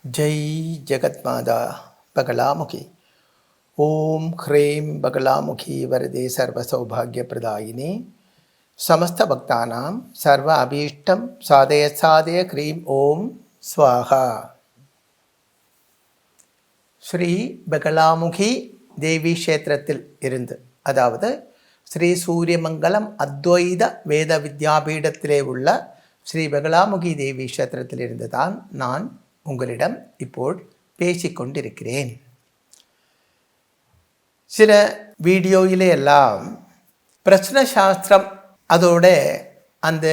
जय जगत्माता बगलामुखी ओम ह्रीं बगलामुखी वरदे सर्वसौभाग्यप्रदायिनी समस्त भक्तानां सर्व अभीष्टं साधय साधय ह्रीं ओम स्वाहा. ஸ்ரீ பகலாமுகி தேவி க்ஷேத்திரத்தில் இருந்து, அதாவது ஸ்ரீ சூரியமங்கலம் அத்வைத வேத வித்யாபீடத்திலே உள்ள ஸ்ரீ பகலாமுகி தேவி க்ஷேத்திரத்தில் இருந்து தான் நான் உங்களிடம் இப்போ பேசிக்கொண்டிருக்கிறேன். சில வீடியோயிலே எல்லாம் பிரச்சனை சாஸ்திரம் அதோட அந்த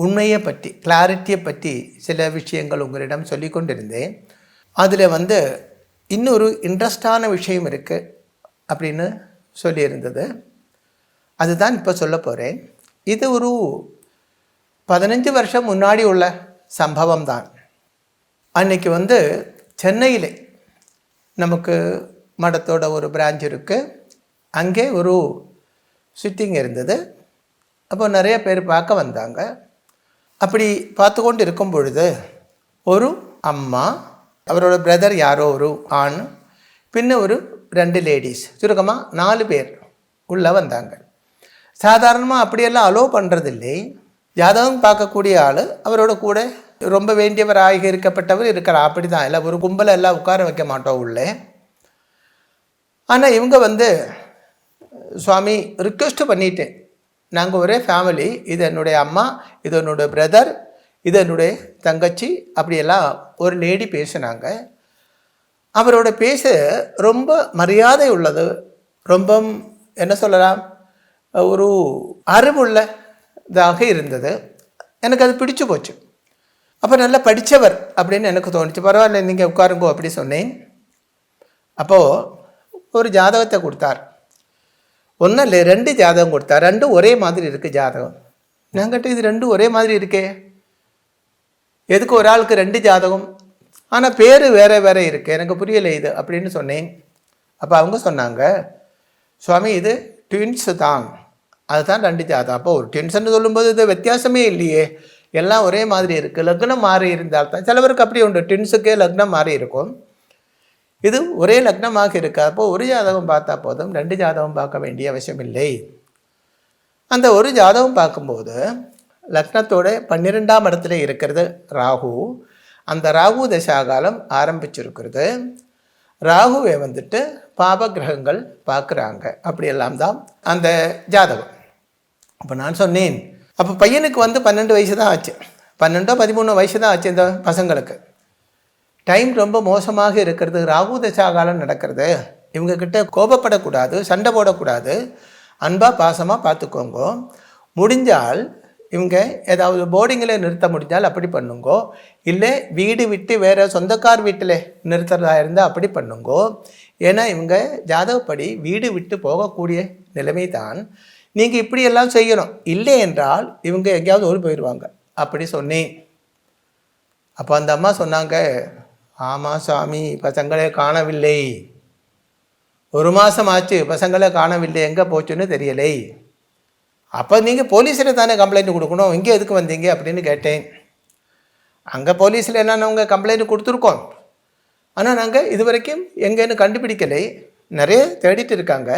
உண்மையை பற்றி, கிளாரிட்டியை பற்றி சில விஷயங்கள் உங்களிடம் சொல்லி கொண்டிருந்தேன். அதில் இன்னொரு இன்ட்ரெஸ்டான விஷயம் இருக்குது அப்படின்னு சொல்லியிருந்தது. அதுதான் இப்போ சொல்ல போகிறேன். இது ஒரு 15 வருஷம் முன்னாடி உள்ள சம்பவம் தான். அன்றைக்கி சென்னையில் நமக்கு மடத்தோட ஒரு பிரான்ச் இருக்குது. அங்கே ஒரு சிட்டிங் இருந்தது. அப்போ நிறைய பேர் பார்க்க வந்தாங்க. அப்படி பார்த்து கொண்டு இருக்கும் பொழுது ஒரு அம்மா, அவரோட பிரதர் யாரோ ஒரு ஆண், பின்ன ஒரு 2 லேடிஸ், சுருக்கமாக 4 பேர் உள்ளே வந்தாங்க. சாதாரணமாக அப்படியெல்லாம் அலோவ் பண்ணுறதில்லை. ஜாதகம் பார்க்கக்கூடிய ஆள், அவரோட கூட ரொம்ப வேண்டியவராக இருக்கப்பட்டவர் இருக்கிறார். அப்படி தான், இல்லை ஒரு கும்பலை எல்லாம் உட்கார வைக்க மாட்டோம் உள்ளே. ஆனால் இவங்க சுவாமி ரிக்வெஸ்ட் பண்ணிட்டேன், நாங்கள் ஒரே ஃபேமிலி, இது என்னுடைய அம்மா, இது என்னுடைய பிரதர், இது என்னுடைய தங்கச்சி, அப்படியெல்லாம் ஒரு லேடி பேசினாங்க. அவரோட பேச ரொம்ப மரியாதை உள்ளது, ரொம்ப என்ன சொல்லலாம், ஒரு அறிவுள்ளதாக இருந்தது. எனக்கு அது பிடிச்சு போச்சு. அப்போ நல்லா படித்தவர் அப்படின்னு எனக்கு தோணுச்சு. பரவாயில்ல, நீங்கள் உட்காருங்கோ அப்படி சொன்னேன். அப்போது ஒரு ஜாதகத்தை கொடுத்தார். ஒன்றும் இல்லை, 2 ஜாதகம் கொடுத்தார். 2 ஒரே மாதிரி இருக்குது ஜாதகம். நாங்கிட்ட இது 2 ஒரே மாதிரி இருக்கே, எதுக்கு ஒரு ஆளுக்கு 2 ஜாதகம், ஆனால் பேர் வேறு வேறு இருக்குது, எனக்கு புரியலை இது அப்படின்னு சொன்னேன். அப்போ அவங்க சொன்னாங்க, சுவாமி இது ட்வின்ஸு தான், அதுதான் 2 ஜாதகம். அப்போ ஒரு ட்வின்ஸ்ன்னு சொல்லும்போது இது வித்தியாசமே இல்லையே, எல்லாம் ஒரே மாதிரி இருக்குது. லக்னம் மாறி இருந்தால் தான், சிலவருக்கு அப்படி உண்டு, ட்வின்ஸுக்கே லக்னம் மாறி இருக்கும். இது ஒரே லக்னமாக இருக்கா. அப்போ ஒரு ஜாதகம் பார்த்தா போதும், 2 ஜாதகம் பார்க்க வேண்டிய அவசியம் இல்லை. அந்த ஒரு ஜாதகம் பார்க்கும்போது லக்னத்தோட 12ஆம் இடத்துல இருக்கிறது ராகு. அந்த ராகு தசாகாலம் ஆரம்பிச்சிருக்கிறது. ராகுவை பாப கிரகங்கள் பார்க்குறாங்க. அப்படியெல்லாம் தான் அந்த ஜாதகம். அப்போ நான் சொன்னேன், அப்போ பையனுக்கு 12 வயசு தான் ஆச்சு, 12 13 வயசு தான் ஆச்சு. இந்த பசங்களுக்கு டைம் ரொம்ப மோசமாக இருக்கிறது, ராகு தசாகாலம் நடக்கிறது. இவங்கக்கிட்ட கோபப்படக்கூடாது, சண்டை போடக்கூடாது, அன்பாக பாசமாக பார்த்துக்கோங்க. முடிஞ்சால் இவங்க ஏதாவது போர்டிங்கில் நிறுத்த முடிஞ்சால் அப்படி பண்ணுங்கோ, இல்லை வீடு விட்டு வேறு சொந்தக்கார் வீட்டில் நிறுத்துறதா இருந்தால் அப்படி பண்ணுங்கோ. ஏன்னா இவங்க ஜாதகப்படி வீடு விட்டு போகக்கூடிய நிலைமை தான். நீங்கள் இப்படியெல்லாம் செய்யணும், இல்லை என்றால் இவங்க எங்கேயாவது ஓடி போயிடுவாங்க அப்படி சொன்னேன். அப்போ அந்த அம்மா சொன்னாங்க, ஆமாம் சாமி, பசங்களே காணவில்லை, 1 மாதம் ஆச்சு, பசங்களே காணவில்லை, எங்கே போச்சுன்னு தெரியலை. அப்போ நீங்கள் போலீஸில் தானே கம்ப்ளைண்ட் கொடுக்கணும், இங்கே எதுக்கு வந்தீங்க அப்படின்னு கேட்டேன். அங்கே போலீஸில் என்னென்னவங்க கம்ப்ளைண்ட் கொடுத்துருக்கோம், ஆனால் நாங்கள் இது வரைக்கும் எங்கேன்னு கண்டுபிடிக்கலை. நிறைய தேடிட்டு இருக்காங்க,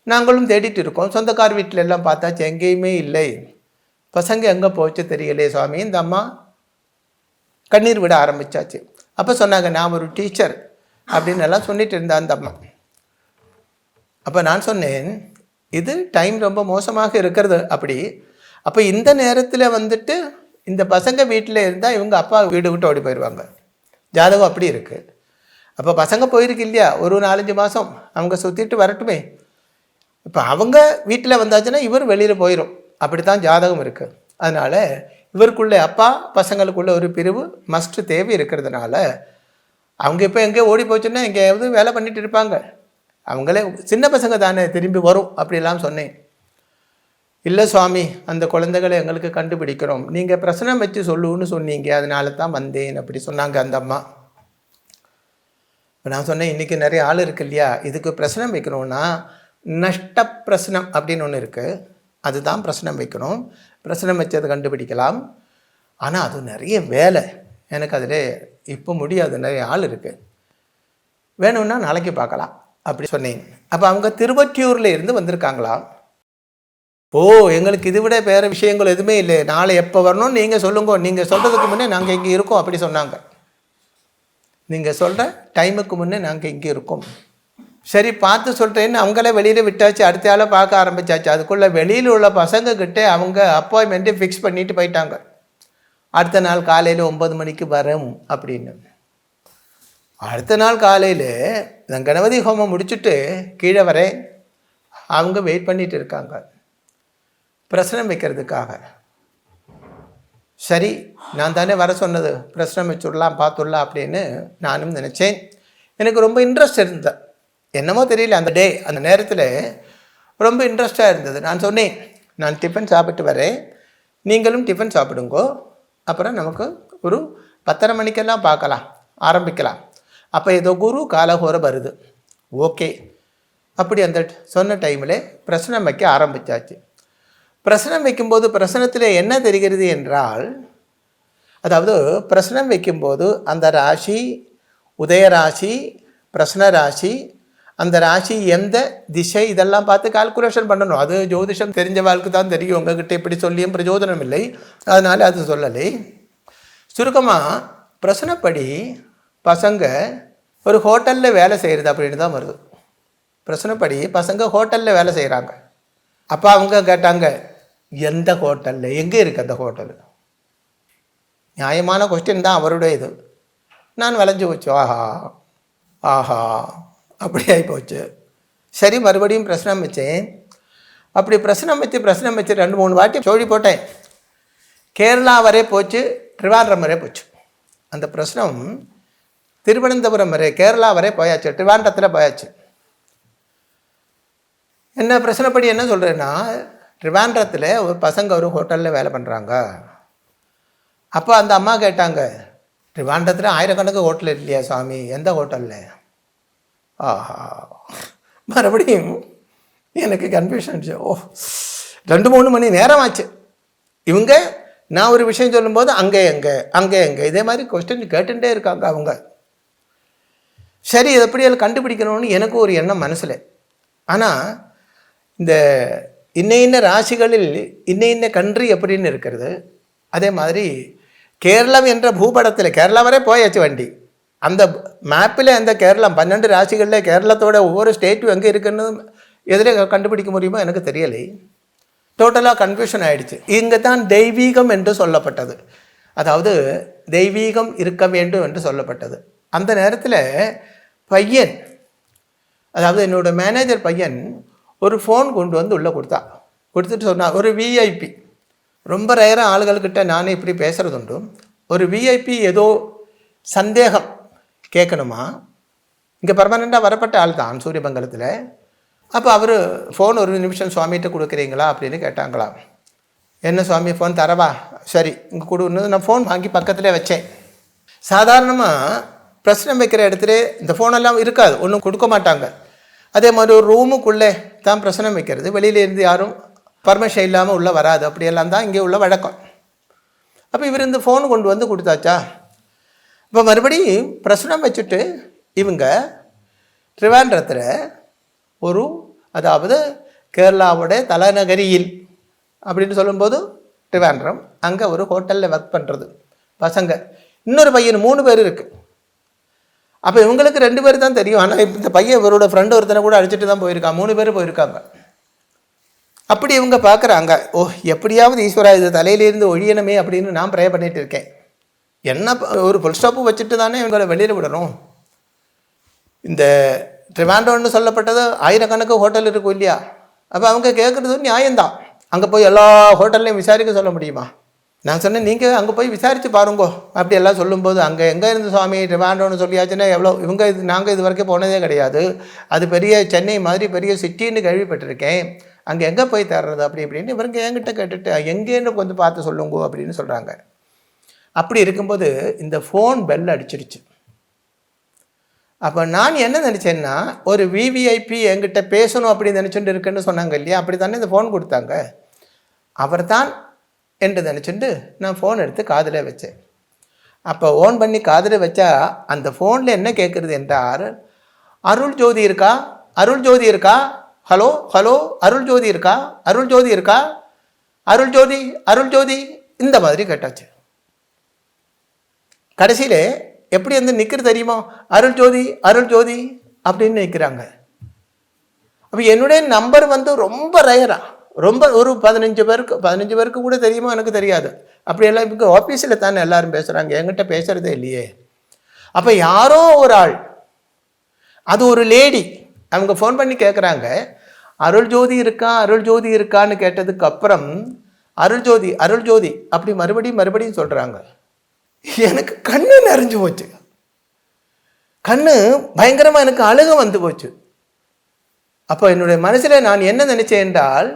நாங்களும் தேடிட்டு இருக்கோம். சொந்தக்கார் வீட்டில் எல்லாம் பார்த்தாச்சு, எங்கேயுமே இல்லை. பசங்க எங்கே போச்சு தெரியலே சுவாமி. இந்த அம்மா கண்ணீர் விட ஆரம்பித்தாச்சு. அப்போ சொன்னாங்க, நான் ஒரு டீச்சர் அப்படின்னு எல்லாம் சொல்லிட்டு இருந்தேன் அந்த அம்மா. அப்போ நான் சொன்னேன், இது டைம் ரொம்ப மோசமாக இருக்கிறது அப்படி. அப்போ இந்த நேரத்தில் இந்த பசங்க வீட்டில் இருந்தால் இவங்க அப்பா வீடு விட்டு ஓடி போயிடுவாங்க. ஜாதகம் அப்படி இருக்குது. அப்போ பசங்க போயிருக்கு இல்லையா, ஒரு 4-5 மாதம் அவங்க சுற்றிட்டு வரட்டுமே. இப்போ அவங்க வீட்டில் வந்தாச்சுன்னா இவர் வெளியில் போயிடும், அப்படி தான் ஜாதகம் இருக்குது. அதனால் இவருக்குள்ளே அப்பா பசங்களுக்குள்ளே ஒரு பிரிவு மஸ்ட்டு தேவை இருக்கிறதுனால அவங்க இப்போ எங்கேயோ ஓடி போச்சுன்னா எங்கேயாவது வேலை பண்ணிட்டு இருப்பாங்க. அவங்களே சின்ன பசங்க தானே, திரும்பி வரும் அப்படிலாம் சொன்னேன். இல்லை சுவாமி, அந்த குழந்தைகளை எங்களுக்கு கண்டுபிடிக்கிறோம், நீங்கள் பிரச்சனை வச்சு சொல்லுன்னு சொன்னீங்க, அதனால தான் வந்தேன் அப்படி சொன்னாங்க அந்த அம்மா. இப்போ நான் சொன்னேன், இன்றைக்கி நிறைய ஆள் இருக்கு இல்லையா, இதுக்கு பிரச்சனை வைக்கணும்னா நஷ்ட பிரசனம் அப்படின்னு ஒன்று இருக்குது, அதுதான் பிரச்சனை வைக்கணும். பிரச்சனை வச்சதை கண்டுபிடிக்கலாம். ஆனால் அது நிறைய வேலை. எனக்கு அதில் இப்போ முடியாது, நிறைய ஆள் இருக்குது, வேணும்னா நாளைக்கு பார்க்கலாம் அப்படி சொன்னேன். அப்போ அவங்க திருவொற்றியூரில் இருந்து வந்திருக்காங்களாம். ஓ, எங்களுக்கு இதை விட வேறு விஷயங்கள் எதுவுமே இல்லை, நாளை எப்போ வரணும்னு நீங்கள் சொல்லுங்க, நீங்கள் சொல்கிறதுக்கு முன்னே நாங்கள் இங்கே இருக்கோம் அப்படி சொன்னாங்க. நீங்கள் சொல்கிற டைமுக்கு முன்னே நாங்கள் இங்கே இருக்கோம். சரி பார்த்து சொல்கிறேன்னு அவங்களே வெளியில் விட்டாச்சு, அடுத்த ஆளை பார்க்க ஆரம்பித்தாச்சு. அதுக்குள்ளே வெளியில் உள்ள பசங்கக்கிட்ட அவங்க அப்பாயின்மெண்ட்டு ஃபிக்ஸ் பண்ணிட்டு போயிட்டாங்க, அடுத்த நாள் காலையில் 9 மணிக்கு வரும் அப்படின்னு. அடுத்த நாள் காலையில் நான் கணபதி ஹோமம் முடிச்சுட்டு கீழே வரேன், அவங்க வெயிட் பண்ணிட்டு இருக்காங்க பிரசனம் வைக்கிறதுக்காக. சரி, நான் தானே வர சொன்னது, பிரசனம் வச்சுடலாம் பார்த்துடலாம் அப்படின்னு நானும் நினச்சேன். எனக்கு ரொம்ப இன்ட்ரெஸ்ட் இருந்தது, என்னமோ தெரியல, அந்த அந்த நேரத்தில் ரொம்ப இன்ட்ரெஸ்டாக இருந்தது. நான் சொன்னேன், நான் டிஃபன் சாப்பிட்டு வரேன், நீங்களும் டிஃபன் சாப்பிடுங்கோ, அப்புறம் நமக்கு ஒரு 10:30 மணிக்கெல்லாம் பார்க்கலாம், ஆரம்பிக்கலாம். அப்போ ஏதோ குரு காலஹோரம் வருது. ஓகே, அப்படி அந்த சொன்ன டைமில் பிரசனம் வைக்க ஆரம்பித்தாச்சு. பிரசனம் வைக்கும்போது பிரசனத்தில் என்ன தெரிகிறது என்றால், அதாவது பிரசனம் வைக்கும்போது அந்த ராசி உதயராசி, பிரசன ராசி, அந்த ராசி எந்த திசை இதெல்லாம் பார்த்து கால்குலேஷன் பண்ணணும். அது ஜோதிஷம் தெரிஞ்ச வாழ்க்கை தான் தெரியும், உங்ககிட்ட இப்படி சொல்லியும் பிரயோஜனம் இல்லை, அதனால் அது சொல்லலை. சுருக்கமாக பிரசனப்படி பசங்க ஒரு ஹோட்டலில் வேலை செய்கிறது அப்படின்னு தான் வருது. பிரசனப்படி பசங்க ஹோட்டலில் வேலை செய்கிறாங்க. அப்போ அவங்க கேட்டாங்க, எந்த ஹோட்டலில், எங்கே இருக்குது அந்த ஹோட்டலு? நியாயமான கொஸ்டின் தான் அவருடைய இது. நான் விளைஞ்சி போச்சு, ஆஹா ஆஹா அப்படி ஆகி போச்சு. சரி, மறுபடியும் பிரசனம் வச்சேன். அப்படி பிரசனம் வச்சு 2-3 வாட்டி சோழி போட்டேன். கேரளா வரை போச்சு, ட்ரிவாண்ட்ரம் வரை போச்சு. அந்த பிரசனம் திருவனந்தபுரம் வரை, கேரளா வரை போயாச்சு, ட்ரிவாண்டத்தில் போயாச்சு. என்ன பிரச்சனைப்படி என்ன சொல்கிறேன்னா, ட்ரிவாண்டத்தில் ஒரு பசங்க ஒரு ஹோட்டலில் வேலை பண்ணுறாங்க. அப்போ அந்த அம்மா கேட்டாங்க, ட்ரிவாண்டத்தில் ஆயிரக்கணக்கு ஹோட்டல் இல்லையா சாமி, எந்த ஹோட்டலில்? ஆஹா, மறுபடியும் எனக்கு கன்ஃபியூஷன். ஓ, 2-3 மணி நேரம் ஆச்சு. இவங்க நான் ஒரு விஷயம் சொல்லும்போது அங்கே எங்கே இதே மாதிரி கொஸ்டின் கேட்டுகிட்டே இருக்காங்க அவங்க. சரி, எப்படியெல்லாம் கண்டுபிடிக்கணும்னு எனக்கு ஒரு எண்ணம் மனசில். ஆனால் இந்த இன்ன ராசிகளில் இன்ன கண்ட்ரி எப்படின்னு இருக்கிறது, அதே மாதிரி கேரளம் என்ற பூபடத்தில் கேரளா வரை போயாச்சு வண்டி. அந்த மேப்பில் அந்த கேரளம் 12 ராசிகளில் கேரளத்தோட ஒவ்வொரு ஸ்டேட்டும் எங்கே இருக்குன்னு எதில் கண்டுபிடிக்க முடியுமோ எனக்கு தெரியலை. டோட்டலாக கன்ஃபியூஷன் ஆகிடுச்சு. இங்கே தான் தெய்வீகம் என்று சொல்லப்பட்டது, அதாவது தெய்வீகம் இருக்க வேண்டும் என்று சொல்லப்பட்டது. அந்த நேரத்தில் பையன், அதாவது என்னோடய மேனேஜர் பையன் ஒரு ஃபோன் கொண்டு வந்து உள்ளே கொடுத்துட்டு சொன்னான், ஒரு விஐபி, ரொம்ப ரேராக ஆளுகள்கிட்ட நானே இப்படி பேசுகிறது உண்டு. ஒரு விஐபி ஏதோ சந்தேகம் கேட்கணுமா, இங்கே பர்மனெண்ட்டாக வரப்பட்ட ஆள் தான் சூரியமங்கலத்தில். அப்போ அவர் ஃபோன் ஒரு நிமிஷம் சுவாமிகிட்ட கொடுக்குறீங்களா அப்படின்னு கேட்டாங்களாம். என்ன சுவாமி, ஃபோன் தரவா? சரி இங்கே கொடுன்னு நான் ஃபோன் வாங்கி பக்கத்தில் வச்சேன். சாதாரணமாக பிரச்சனை வைக்கிற இடத்துல இந்த ஃபோனெல்லாம் இருக்காது, ஒன்றும் கொடுக்க மாட்டாங்க. அதே மாதிரி ஒரு ரூமுக்குள்ளே தான் பிரச்சனை வைக்கிறது, வெளியிலேருந்து யாரும் பர்மிஷன் இல்லாமல் உள்ளே வராது, அப்படியெல்லாம் தான் இங்கே உள்ள வழக்கம். அப்போ இவர் இந்த ஃபோனு கொண்டு வந்து கொடுத்தாச்சா. இப்போ மறுபடியும் பிரசனம் வச்சுட்டு இவங்க ட்ரிவாண்ட்ரத்தில் ஒரு, அதாவது கேரளாவுடைய தலைநகரியில் அப்படின்னு சொல்லும்போது ட்ரிவாண்ட்ரம், அங்கே ஒரு ஹோட்டலில் ஒர்க் பண்ணுறது பசங்க. இன்னொரு பையன் 3 பேர் இருக்குது. அப்போ இவங்களுக்கு 2 பேர் தான் தெரியும். ஆனால் இந்த பையன் இவரோட ஃப்ரெண்டு ஒருத்தனை கூட அடிச்சுட்டு தான் போயிருக்கான். 3 பேர் போயிருக்காங்க. அப்படி இவங்க பார்க்குறாங்க, ஓ எப்படியாவது ஈஸ்வரா இது தலையிலேருந்து ஒழியணுமே அப்படின்னு நான் ப்ரே பண்ணிகிட்டு இருக்கேன். என்ன ஒரு ஃபுல் ஸ்டாப்பு வச்சுட்டு தானே இவங்களை வெளியில் விடணும். இந்த ட்ரிவாண்டோன்னு சொல்லப்பட்டது ஆயிரக்கணக்கு ஹோட்டல் இருக்கும் இல்லையா. அப்போ அவங்க கேட்குறது நியாயம்தான். அங்கே போய் எல்லா ஹோட்டல்லையும் விசாரிக்க சொல்ல முடியுமா? நான் சொன்னேன், நீங்கள் அங்கே போய் விசாரித்து பாருங்கோ அப்படி எல்லாம் சொல்லும்போது, அங்கே எங்கே இருந்து சுவாமி ட்ரிவாண்டோன்னு சொல்லியாச்சுன்னா எவ்வளோ, இவங்க நாங்கள் இது வரைக்கும் போனதே கிடையாது, அது பெரிய சென்னை மாதிரி பெரிய சிட்டின்னு கேள்விப்பட்டிருக்கேன், அங்கே எங்கே போய் தர்றது அப்படி இப்படின்னு இவங்க என்கிட்ட கேட்டுட்டு எங்கேன்னு கொஞ்சம் பார்த்து சொல்லுங்கோ அப்படின்னு சொல்கிறாங்க. அப்படி இருக்கும்போது இந்த ஃபோன் பெல் அடிச்சிடுச்சு. அப்போ நான் என்ன நினச்சேன்னா, ஒரு விவிஐபி என்கிட்ட பேசணும் அப்படின்னு நினச்சிட்டு இருக்குன்னு சொன்னாங்க இல்லையா, அப்படி தானே இந்த ஃபோன் கொடுத்தாங்க, அவர் தான் என்று நினச்சிட்டு நான் ஃபோன் எடுத்து காதில் வச்சேன். அப்போ ஓன் பண்ணி காதில் வச்சா அந்த ஃபோனில் என்ன கேட்குறது என்றால், அருள் ஜோதி இருக்கா, அருள் ஜோதி இருக்கா, ஹலோ ஹலோ அருள் ஜோதி இருக்கா, அருள் ஜோதி இருக்கா, அருள் ஜோதி அருள் ஜோதி, இந்த மாதிரி கேட்டாச்சு. கடைசியில் எப்படி வந்து நிற்கிறது தெரியுமோ, அருள் ஜோதி அருள் ஜோதி அப்படின்னு நிற்கிறாங்க. அப்போ என்னுடைய நம்பர் வந்து ரொம்ப ரயரா, ரொம்ப ஒரு 15 பேருக்கு கூட தெரியுமோ எனக்கு தெரியாது. அப்படியெல்லாம் இப்போ ஆஃபீஸில் தானே எல்லாரும் பேசுகிறாங்க, என்கிட்ட பேசுகிறதே இல்லையே. அப்போ யாரோ ஒரு ஆள், அது ஒரு லேடி, அவங்க ஃபோன் பண்ணி கேட்குறாங்க, அருள் ஜோதி இருக்கா அருள் ஜோதி இருக்கான்னு கேட்டதுக்கு அப்புறம் அருள் ஜோதி அருள் ஜோதி அப்படி மறுபடியும் சொல்கிறாங்க. எனக்கு கண்ணு நிறைஞ்சு போச்சு, கண்ணு பயங்கரமாக எனக்கு அழுக வந்து போச்சு. அப்போ என்னுடைய மனசில் நான் என்ன நினைச்சேன் என்றால்,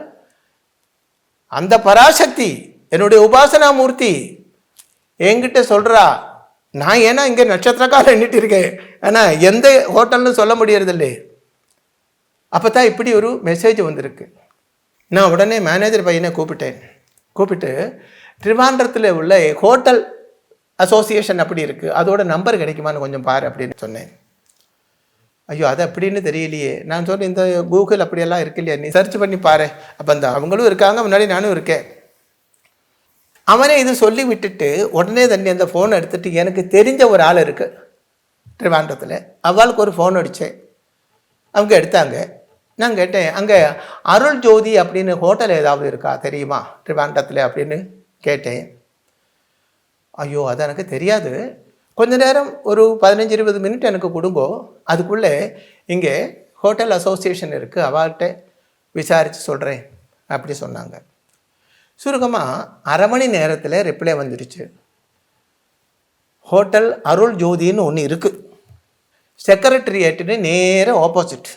அந்த பராசக்தி என்னுடைய உபாசனா மூர்த்தி என்கிட்ட சொல்கிறா, நான் ஏன்னா இங்கே நட்சத்திரக்கால எண்ணிட்டு இருக்கேன், ஆனால் எந்த ஹோட்டல்னு சொல்ல முடியறதில்லை. அப்போ தான் இப்படி ஒரு மெசேஜ் வந்திருக்கு. நான் உடனே மேனேஜர் பையனை கூப்பிட்டு திருவாண்டரத்தில் உள்ள ஹோட்டல் அசோசியேஷன் அப்படி இருக்குது, அதோட நம்பர் கிடைக்குமான்னு கொஞ்சம் பாரு அப்படின்னு சொன்னேன். ஐயோ அது அப்படின்னு தெரியலையே. நான் சொன்னேன், இந்த கூகுள் அப்படியெல்லாம் இருக்கு இல்லையா, நீ சர்ச் பண்ணி பாரு. அப்போ அந்த அவங்களும் இருக்காங்க, முன்னாடி நானும் இருக்கேன். அவனே இது சொல்லி விட்டுட்டு உடனே தண்ணி அந்த ஃபோனை எடுத்துகிட்டு, எனக்கு தெரிஞ்ச ஒரு ஆள் இருக்குது திருவாண்டத்தில், அவளுக்கு ஒரு ஃபோன் அடித்தேன். அவங்க எடுத்தாங்க. நான் கேட்டேன், அங்கே அருள் ஜோதி அப்படின்னு ஹோட்டல் ஏதாவது இருக்கா தெரியுமா திருவாண்டத்தில் அப்படின்னு கேட்டேன். ஐயோ அது எனக்கு தெரியாது, கொஞ்ச நேரம் ஒரு 15-20 மினிட் எனக்கு கொடுங்கோ, அதுக்குள்ளே இங்கே ஹோட்டல் அசோசியேஷன் இருக்குது, அவள்கிட்ட விசாரித்து சொல்கிறேன் அப்படி சொன்னாங்க. சுருக்கமாக அரை மணி நேரத்தில் ரிப்ளை வந்துடுச்சு. ஹோட்டல் அருள் ஜோதின்னு ஒன்று இருக்குது, செக்ரட்டரியேட்டுன்னு நேராக ஆப்போசிட்.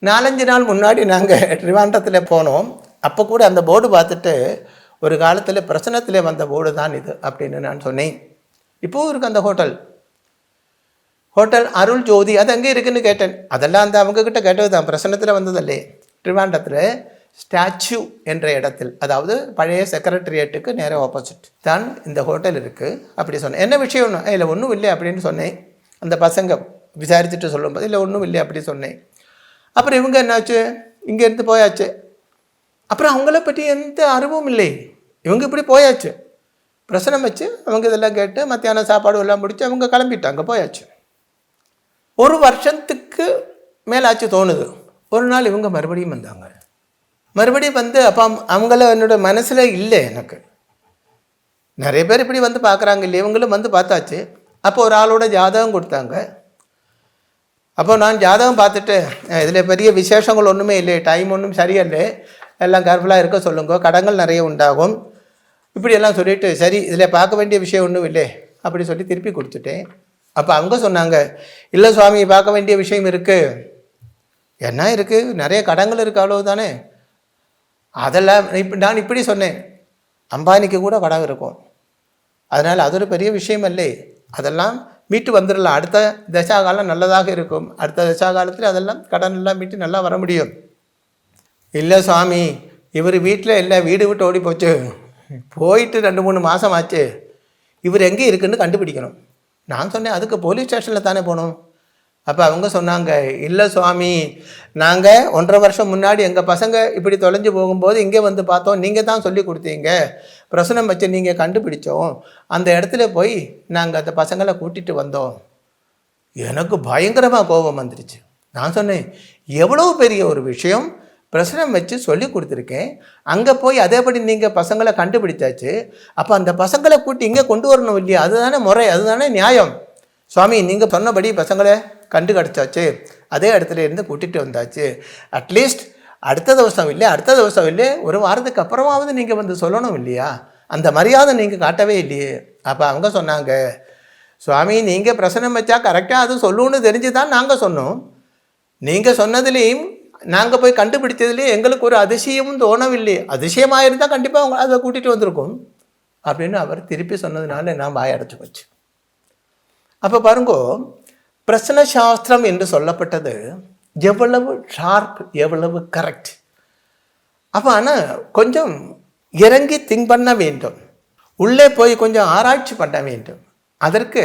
4-5 நாள் முன்னாடி நாங்கள் திருவாண்டத்தில் போனோம். அப்போ கூட அந்த போர்டு பார்த்துட்டு, ஒரு காலத்தில் பிரசனத்தில் வந்த போர்டு தான் இது அப்படின்னு நான் சொன்னேன். இப்போவும் இருக்குது அந்த ஹோட்டல் அருள் ஜோதி, அது அங்கே இருக்குதுன்னு கேட்டேன். அதெல்லாம் அந்த அவங்கக்கிட்ட கேட்டது தான், பிரசனத்தில் வந்ததில்லே. திருவாண்டத்தில் ஸ்டாச்சு என்ற இடத்தில், அதாவது பழைய செக்ரட்டரியேட்டுக்கு நேராக ஆப்போசிட் தான் இந்த ஹோட்டல் இருக்குது அப்படி சொன்னேன். என்ன விஷயம், இல்லை ஒன்றும் இல்லை அப்படின்னு சொன்னேன். அந்த பசங்க விசாரிச்சுட்டு சொல்லும்போது இல்லை ஒன்றும் இல்லை அப்படி சொன்னேன். அப்புறம் இவங்க என்னாச்சு, இங்கேருந்து போயாச்சு. அப்புறம் அவங்கள பற்றி எந்த அறிவும் இல்லை, இவங்க இப்படி போயாச்சு. பிரசனம் வச்சு அவங்க இதெல்லாம் கேட்டு மத்தியானம் சாப்பாடு எல்லாம் முடித்து அவங்க கிளம்பிட்டாங்க, போயாச்சு. ஒரு வருஷத்துக்கு மேலாச்சு தோணுது. ஒரு நாள் இவங்க மறுபடியும் வந்தாங்க. மறுபடியும் வந்து அப்போ அவங்கள என்னோட மனசில் இல்லை. எனக்கு நிறைய பேர் இப்படி வந்து பார்க்குறாங்க இல்லை, இவங்களும் வந்து பார்த்தாச்சு. அப்போ ஒரு ஆளோட ஜாதகம் கொடுத்தாங்க. அப்போ நான் ஜாதகம் பார்த்துட்டு, இதில் பெரிய விசேஷங்கள் ஒன்றுமே இல்லை, டைம் ஒன்றும் சரியில்லை, எல்லாம் கேர்ஃபுல்லாக இருக்க சொல்லுங்க, கடன்கள் நிறைய உண்டாகும் இப்படியெல்லாம் சொல்லிவிட்டு, சரி இதில் பார்க்க வேண்டிய விஷயம் ஒன்றும் இல்லை அப்படி சொல்லி திருப்பி கொடுத்துட்டேன். அப்போ அவங்க சொன்னாங்க, இல்லை சுவாமி பார்க்க வேண்டிய விஷயம் இருக்குது. என்ன இருக்குது, நிறைய கடன்கள் இருக்குது அவ்வளவு தானே. அதெல்லாம் நான் இப்படி சொன்னேன், அம்பானிக்கு கூட கடன் இருக்கும், அதனால் அது ஒரு பெரிய விஷயம் இல்லை, அதெல்லாம் மீட்டு வந்துடலாம், அடுத்த தசாகாலம் நல்லதாக இருக்கும், அடுத்த தசாகாலத்தில் அதெல்லாம் கடன் எல்லாம் மீட்டு நல்லா வர முடியும். இல்லை சுவாமி, இவர் வீட்டில் இல்லை, வீடு விட்டு ஓடி போயிட்டு 2-3 மாதம் ஆச்சு, இவர் எங்கே இருக்குன்னு கண்டுபிடிக்கணும். நான் சொன்னேன், அதுக்கு போலீஸ் ஸ்டேஷனில் தானே போகணும். அப்போ அவங்க சொன்னாங்க, இல்லை சுவாமி, நாங்கள் 1.5 வருஷம் முன்னாடி எங்கள் பசங்க இப்படி தொலைஞ்சு போகும்போது இங்கே வந்து பார்த்தோம், நீங்கள் தான் சொல்லி கொடுத்தீங்க, பிரசனம் வச்சு நீங்கள் கண்டுபிடிச்சோம், அந்த இடத்துல போய் நாங்கள் அந்த பசங்களை கூட்டிகிட்டு வந்தோம். எனக்கு பயங்கரமாக கோபம் வந்துடுச்சு. நான் சொன்னேன், எவ்வளோ பெரிய ஒரு விஷயம், பிரசனம் வச்சு சொல்லி கொடுத்துருக்கேன், அங்கே போய் அதேபடி நீங்கள் பசங்களை கண்டுபிடிச்சாச்சு, அப்போ அந்த பசங்களை கூட்டி இங்கே கொண்டு வரணும் இல்லையா, அதுதானே முறை, அதுதானே நியாயம். சுவாமி நீங்கள் சொன்னபடி பசங்களை கண்டு கிடச்சாச்சு, அதே இடத்துல இருந்து கூட்டிகிட்டு வந்தாச்சு, அட்லீஸ்ட் அடுத்த திவசம் இல்லை ஒரு வாரத்துக்கு அப்புறமாவது நீங்கள் வந்து சொல்லணும் இல்லையா, அந்த மரியாதை நீங்கள் காட்டவே இல்லையே. அப்போ அவங்க சொன்னாங்க, சுவாமி நீங்கள் பிரசனம் வச்சா கரெக்டாக அது சொல்லுன்னு தெரிஞ்சு தான் நாங்கள் சொன்னோம், நீங்கள் சொன்னதுலேயும் நாங்கள் போய் கண்டுபிடிச்சதுலேயே எங்களுக்கு ஒரு அதிசயமும் தோணவில்லை, அதிசயமாக இருந்தால் கண்டிப்பாக அவங்க அதை கூட்டிகிட்டு வந்திருக்கோம் அப்படின்னு அவர் திருப்பி சொன்னதுனால நான் வாய் அடைச்சி போச்சு. அப்போ பாருங்கோ, பிரசன சாஸ்திரம் என்று சொல்லப்பட்டது எவ்வளவு ஷார்ப், எவ்வளவு கரெக்ட். அப்போ ஆனால் கொஞ்சம் இறங்கி திங்க் பண்ண வேண்டும். உள்ளே போய் கொஞ்சம் ஆராய்ச்சி பண்ண வேண்டும். அதற்கு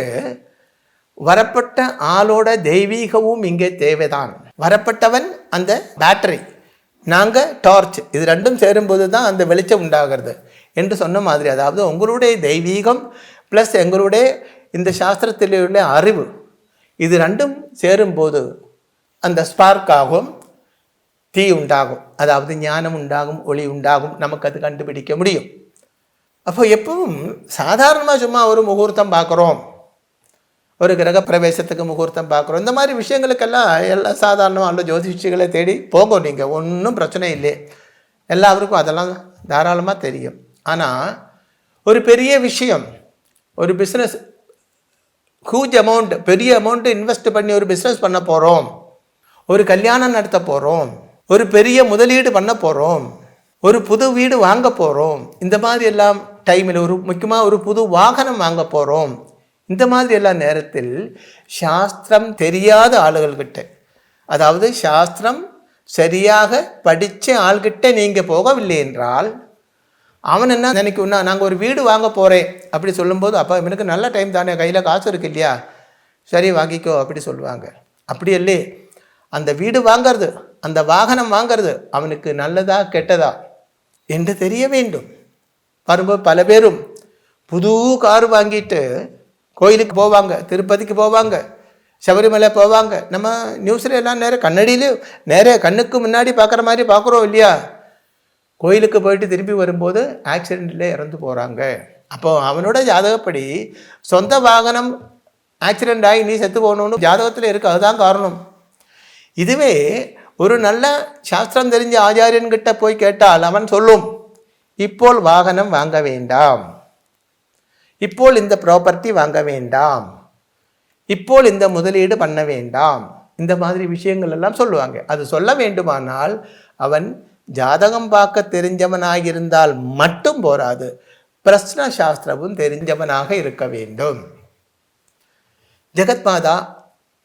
வரப்பட்ட ஆளோட தெய்வீகமும் இங்கே தேவைதான். வரப்பட்டவன் அந்த பேட்டரி, நாங்கள் டார்ச், இது ரெண்டும் சேரும்போது தான் அந்த வெளிச்சம் உண்டாகிறது என்று சொன்ன மாதிரி, அதாவது உங்களுடைய தெய்வீகம் ப்ளஸ் எங்களுடைய இந்த சாஸ்திரத்தில் உள்ள அறிவு, இது ரெண்டும் சேரும்போது அந்த ஸ்பார்க் ஆகும், தீ உண்டாகும், அதாவது ஞானம் உண்டாகும், ஒளி உண்டாகும், நமக்கு அது கண்டுபிடிக்க முடியும். அப்போ எப்பவும் சாதாரணமாக சும்மா ஒரு முகூர்த்தம் பார்க்குறோம், ஒரு கிரக பிரவேசத்துக்கு முகூர்த்தம் பார்க்குறோம், இந்த மாதிரி விஷயங்களுக்கெல்லாம் எல்லாம் சாதாரணமாக அல்ல ஜோதிஷிகளை தேடி போங்க, நீங்கள் ஒன்றும் பிரச்சனை இல்லை, எல்லாருக்கும் அதெல்லாம் தாராளமாக தெரியும். ஆனால் ஒரு பெரிய விஷயம், ஒரு பிஸ்னஸ் ஹூஜ் அமௌண்ட், பெரிய அமௌண்ட்டு இன்வெஸ்ட் பண்ணி ஒரு பிஸ்னஸ் பண்ண போகிறோம், ஒரு கல்யாணம் நடத்த போகிறோம், ஒரு பெரிய முதலீடு பண்ண போகிறோம், ஒரு புது வீடு வாங்க போகிறோம், இந்த மாதிரி எல்லாம் டைமில் ஒரு முக்கியமாக ஒரு புது வாகனம் வாங்க போகிறோம், இந்த மாதிரி எல்லாம் நேரத்தில் சாஸ்திரம் தெரியாத ஆளுகள்கிட்ட, அதாவது சாஸ்திரம் சரியாக படித்த ஆள்கிட்ட நீங்கள் போகவில்லை என்றால் அவன் என்ன நினைக்கும்னா, நாங்கள் ஒரு வீடு வாங்க போகிறேன் அப்படி சொல்லும்போது, அப்போ இவனுக்கு நல்ல டைம் தானே, கையில் காசு இருக்கு இல்லையா, சரி வாங்கிக்கோ அப்படி சொல்லுவாங்க. அப்படி இல்லை, அந்த வீடு வாங்கிறது, அந்த வாகனம் வாங்கிறது அவனுக்கு நல்லதா கெட்டதா என்று தெரிய வேண்டும். வரும்போது பல பேரும் புது கார் வாங்கிட்டு கோயிலுக்கு போவாங்க, திருப்பதிக்கு போவாங்க, சபரிமலை போவாங்க. நம்ம நியூஸில் எல்லாம் நேராக கண்ணடியிலே நேராக கண்ணுக்கு முன்னாடி பார்க்குற மாதிரி பார்க்குறோம் இல்லையா. கோயிலுக்கு போயிட்டு திரும்பி வரும்போது ஆக்சிடெண்ட்டில் இறந்து போகிறாங்க. அப்போது அவனோட ஜாதகப்படி சொந்த வாகனம் ஆக்சிடெண்ட் ஆகி நீ செத்து போகணுன்னு ஜாதகத்தில் இருக்குது, அதுதான் காரணம். இதுவே ஒரு நல்ல சாஸ்திரம் தெரிஞ்ச ஆச்சாரியன்கிட்ட போய் கேட்டால் அவன் சொல்லும், இப்போல் வாகனம் வாங்க வேண்டாம், இப்போல் இந்த ப்ராப்பர்ட்டி வாங்க வேண்டாம், இப்போல் இந்த முதலீடு பண்ண வேண்டாம், இந்த மாதிரி விஷயங்கள் எல்லாம் சொல்லுவாங்க. அது சொல்ல வேண்டுமானால் அவன் ஜாதகம் பார்க்க தெரிஞ்சவனாக இருந்தால் மட்டும் போராது, பிரஸ்ன சாஸ்திரமும் தெரிஞ்சவனாக இருக்க வேண்டும். ஜெகத்மாதா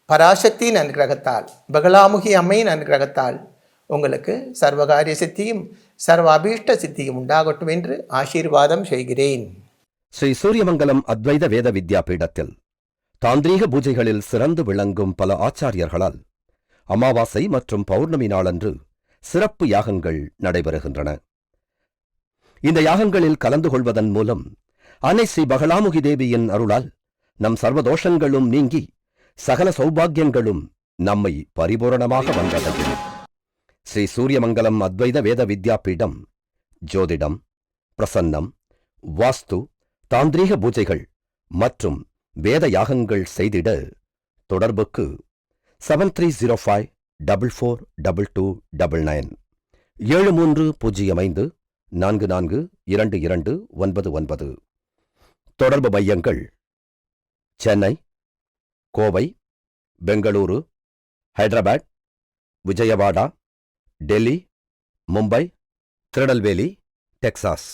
பராசக்தியின் அனுகிரகத்தால், பகலாமுகி அம்மையின் அனுகிரகத்தால் உங்களுக்கு சர்வகாரிய சித்தியும் சர்வ அபீஷ்ட சித்தியும் உண்டாகட்டும் என்று ஆசீர்வாதம் செய்கிறேன். ஸ்ரீ சூரியமங்கலம் அத்வைத வேத வித்யாபீடத்தில் தாந்திரீக பூஜைகளில் சிறந்து விளங்கும் பல ஆச்சாரியர்களால் அமாவாசை மற்றும் பௌர்ணமி நாளன்று சிறப்பு யாகங்கள் நடைபெறுகின்றன. இந்த யாகங்களில் கலந்து கொள்வதன் மூலம் அன்னை ஸ்ரீ பகலாமுகி தேவியின் அருளால் நம் சர்வதோஷங்களும் நீங்கி சகல சௌபாகியங்களும் நம்மை பரிபூரணமாக வந்தடையும். ஸ்ரீ சூரியமங்கலம் அத்வைத வேத வித்யாபீடம் ஜோதிடம், பிரசன்னம், வாஸ்து, தாந்திரீக பூஜைகள் மற்றும் வேத யாகங்கள் செய்திட தொடர்புக்கு 7305442299 7305442299. தொடர்பு மையங்கள் சென்னை, கோவை, பெங்களூரு, ஹைதராபாத், விஜயவாடா, டெல்லி, மும்பை, திருநெல்வேலி, டெக்சாஸ்.